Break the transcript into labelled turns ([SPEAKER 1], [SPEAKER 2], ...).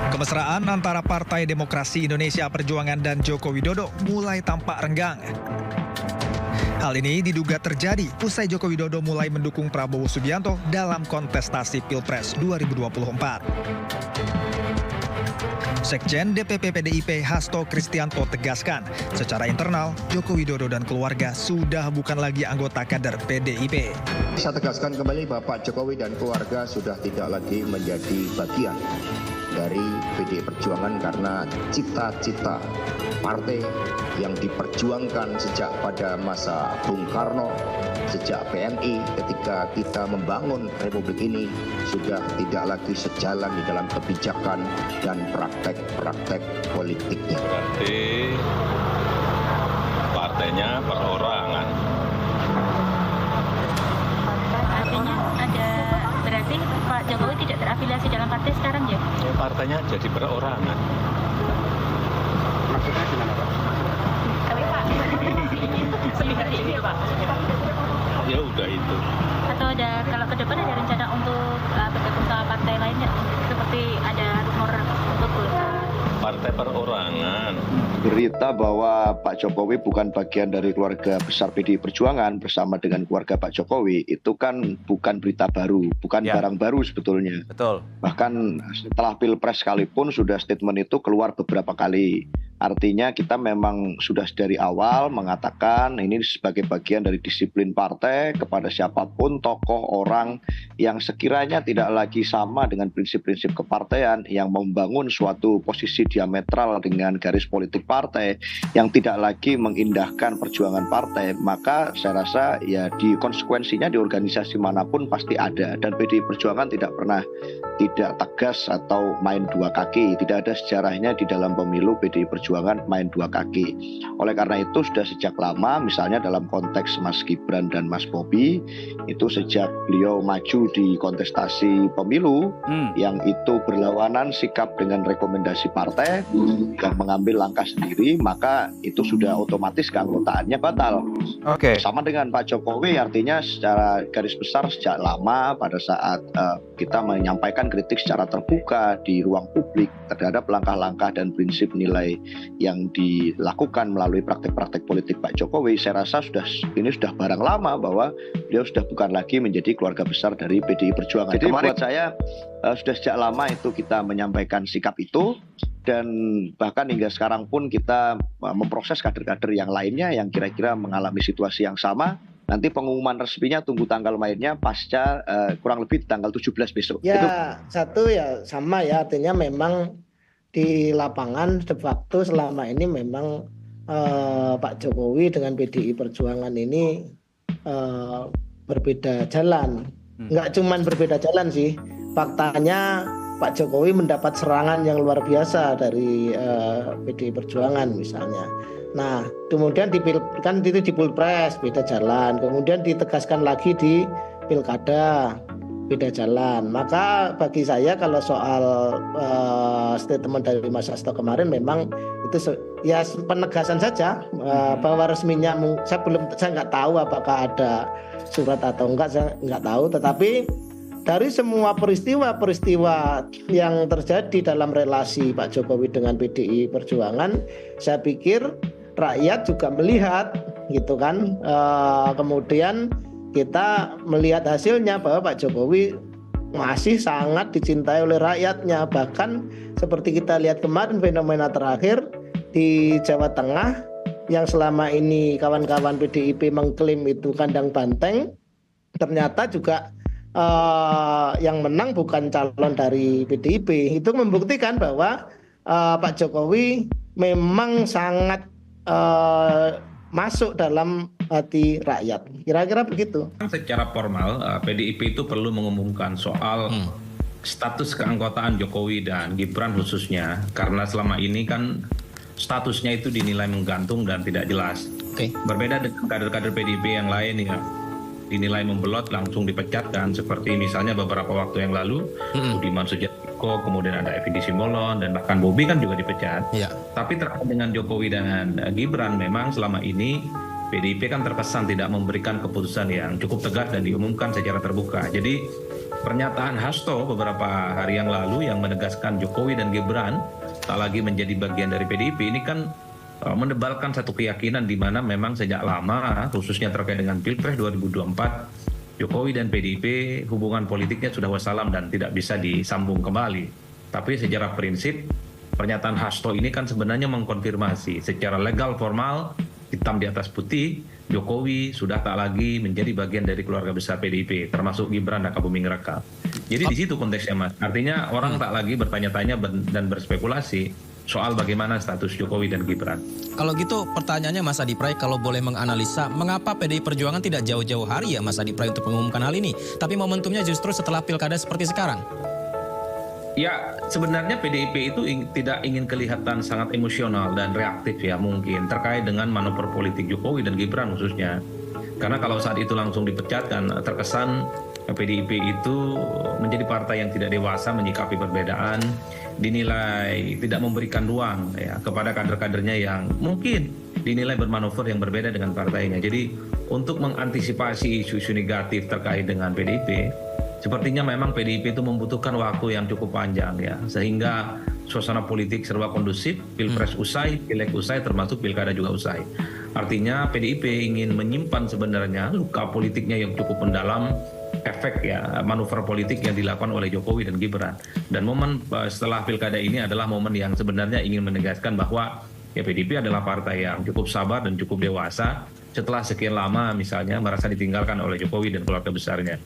[SPEAKER 1] Kemesraan antara Partai Demokrasi Indonesia Perjuangan dan Joko Widodo mulai tampak renggang. Hal ini diduga terjadi usai Joko Widodo mulai mendukung Prabowo Subianto dalam kontestasi Pilpres 2024. Sekjen DPP PDIP Hasto Kristianto tegaskan, secara internal Joko Widodo dan keluarga sudah bukan lagi anggota kader PDIP.
[SPEAKER 2] Saya tegaskan kembali bahwa Pak Jokowi dan keluarga sudah tidak lagi menjadi bagian dari PDI Perjuangan karena cita-cita partai yang diperjuangkan sejak pada masa Bung Karno, sejak PNI ketika kita membangun Republik ini sudah tidak lagi sejalan di dalam kebijakan dan praktek-praktek politiknya.
[SPEAKER 3] Berarti partainya perorangan.
[SPEAKER 4] Artinya ada, berarti Pak Jokowi tidak terafiliasi dalam partai sekarang ya?
[SPEAKER 3] Partainya jadi perorangan.
[SPEAKER 5] Maksudnya gimana Pak?
[SPEAKER 4] Tapi Pak, seperti ini Pak.
[SPEAKER 3] Ya udah itu.
[SPEAKER 4] Atau ada, kalau ke depan ada rencana untuk bergabung sama partai lainnya? Seperti ada rumor untuk
[SPEAKER 3] Partai perorangan.
[SPEAKER 6] Berita bahwa Pak Jokowi bukan bagian dari keluarga besar PDI Perjuangan bersama dengan keluarga Pak Jokowi itu kan bukan berita baru, bukan barang baru sebetulnya.
[SPEAKER 7] Betul.
[SPEAKER 6] Bahkan setelah Pilpres sekalipun sudah statement itu keluar beberapa kali. Artinya kita memang sudah dari awal mengatakan ini sebagai bagian dari disiplin partai kepada siapapun tokoh orang yang sekiranya tidak lagi sama dengan prinsip-prinsip kepartaian yang membangun suatu posisi diametral dengan garis politik partai yang tidak lagi mengindahkan perjuangan partai, maka saya rasa ya di konsekuensinya di organisasi manapun pasti ada, dan PDI Perjuangan tidak pernah tidak tegas atau main dua kaki. Tidak ada sejarahnya di dalam pemilu PDI Perjuangan main dua kaki. Oleh karena itu sudah sejak lama, misalnya dalam konteks Mas Gibran dan Mas Bobi, itu sejak beliau maju di kontestasi pemilu yang itu berlawanan sikap dengan rekomendasi partai yang mengambil langkah sendiri, maka itu sudah otomatis keanggotaannya batal. Sama dengan Pak Jokowi, artinya secara garis besar sejak lama pada saat kita menyampaikan kritik secara terbuka di ruang publik terhadap langkah-langkah dan prinsip nilai yang dilakukan melalui praktek-praktek politik Pak Jokowi, saya rasa ini sudah barang lama bahwa beliau sudah bukan lagi menjadi keluarga besar dari PDI Perjuangan. Jadi buat saya sudah sejak lama itu kita menyampaikan sikap itu, dan bahkan hingga sekarang pun kita memproses kader-kader yang lainnya yang kira-kira mengalami situasi yang sama. Nanti pengumuman resminya tunggu tanggal mainnya pasca kurang lebih tanggal 17 besok.
[SPEAKER 5] Ya,
[SPEAKER 6] itu.
[SPEAKER 5] satu ya sama ya, artinya memang di lapangan de facto selama ini memang Pak Jokowi dengan PDI Perjuangan ini berbeda jalan. Nggak cuman berbeda jalan sih, faktanya Pak Jokowi mendapat serangan yang luar biasa dari PDI Perjuangan misalnya. Nah, kemudian di Pilpres beda jalan, kemudian ditegaskan lagi di Pilkada beda jalan. Maka bagi saya kalau soal statement dari Mas Hasto kemarin memang itu ya penegasan saja bahwa resminya saya nggak tahu apakah ada surat atau enggak, saya nggak tahu, tetapi dari semua peristiwa yang terjadi dalam relasi Pak Jokowi dengan PDI Perjuangan, saya pikir rakyat juga melihat gitu kan. Kemudian kita melihat hasilnya bahwa Pak Jokowi masih sangat dicintai oleh rakyatnya. Bahkan seperti kita lihat kemarin fenomena terakhir di Jawa Tengah yang selama ini kawan-kawan PDIP mengklaim itu kandang banteng, ternyata juga yang menang bukan calon dari PDIP. Itu membuktikan bahwa Pak Jokowi memang sangat masuk dalam hati rakyat. Kira-kira begitu.
[SPEAKER 8] Secara formal PDIP itu perlu mengumumkan soal status keanggotaan Jokowi dan Gibran khususnya, karena selama ini kan statusnya itu dinilai menggantung dan tidak jelas. Berbeda dengan kader-kader PDIP yang lain ya dinilai membelot langsung dipecat, kan seperti misalnya beberapa waktu yang lalu Budiman Sujatmiko, kemudian ada Effendi Simbolon, dan bahkan Bobi kan juga dipecat. Tapi terkait dengan Jokowi dan Gibran, memang selama ini PDIP kan terkesan tidak memberikan keputusan yang cukup tegas dan diumumkan secara terbuka. Jadi pernyataan Hasto beberapa hari yang lalu yang menegaskan Jokowi dan Gibran tak lagi menjadi bagian dari PDIP ini kan menebalkan satu keyakinan di mana memang sejak lama, khususnya terkait dengan Pilpres 2024, Jokowi dan PDIP hubungan politiknya sudah wassalam dan tidak bisa disambung kembali. Tapi secara prinsip, pernyataan Hasto ini kan sebenarnya mengkonfirmasi secara legal formal, hitam di atas putih, Jokowi sudah tak lagi menjadi bagian dari keluarga besar PDIP, termasuk Gibran Raka Buming Raka. Jadi di situ konteksnya, Mas. Artinya orang tak lagi bertanya-tanya dan berspekulasi soal bagaimana status Jokowi dan Gibran.
[SPEAKER 7] Kalau gitu pertanyaannya Mas Adi Pray, kalau boleh menganalisa, mengapa PDI Perjuangan tidak jauh-jauh hari ya Mas Adi Pray untuk mengumumkan hal ini, tapi momentumnya justru setelah pilkada seperti sekarang?
[SPEAKER 8] Ya, sebenarnya PDIP itu tidak ingin kelihatan sangat emosional dan reaktif ya mungkin terkait dengan manuver politik Jokowi dan Gibran khususnya. Karena kalau saat itu langsung dipecatkan, terkesan PDIP itu menjadi partai yang tidak dewasa menyikapi perbedaan, dinilai tidak memberikan ruang ya kepada kader-kadernya yang mungkin dinilai bermanuver yang berbeda dengan partainya. Jadi untuk mengantisipasi isu-isu negatif terkait dengan PDIP, sepertinya memang PDIP itu membutuhkan waktu yang cukup panjang ya, sehingga suasana politik serba kondusif, Pilpres usai, Pileg usai, termasuk Pilkada juga usai. Artinya PDIP ingin menyimpan sebenarnya luka politiknya yang cukup mendalam, efek ya manuver politik yang dilakukan oleh Jokowi dan Gibran. Dan momen setelah Pilkada ini adalah momen yang sebenarnya ingin menegaskan bahwa ya PDIP adalah partai yang cukup sabar dan cukup dewasa setelah sekian lama misalnya merasa ditinggalkan oleh Jokowi dan keluarga besarnya.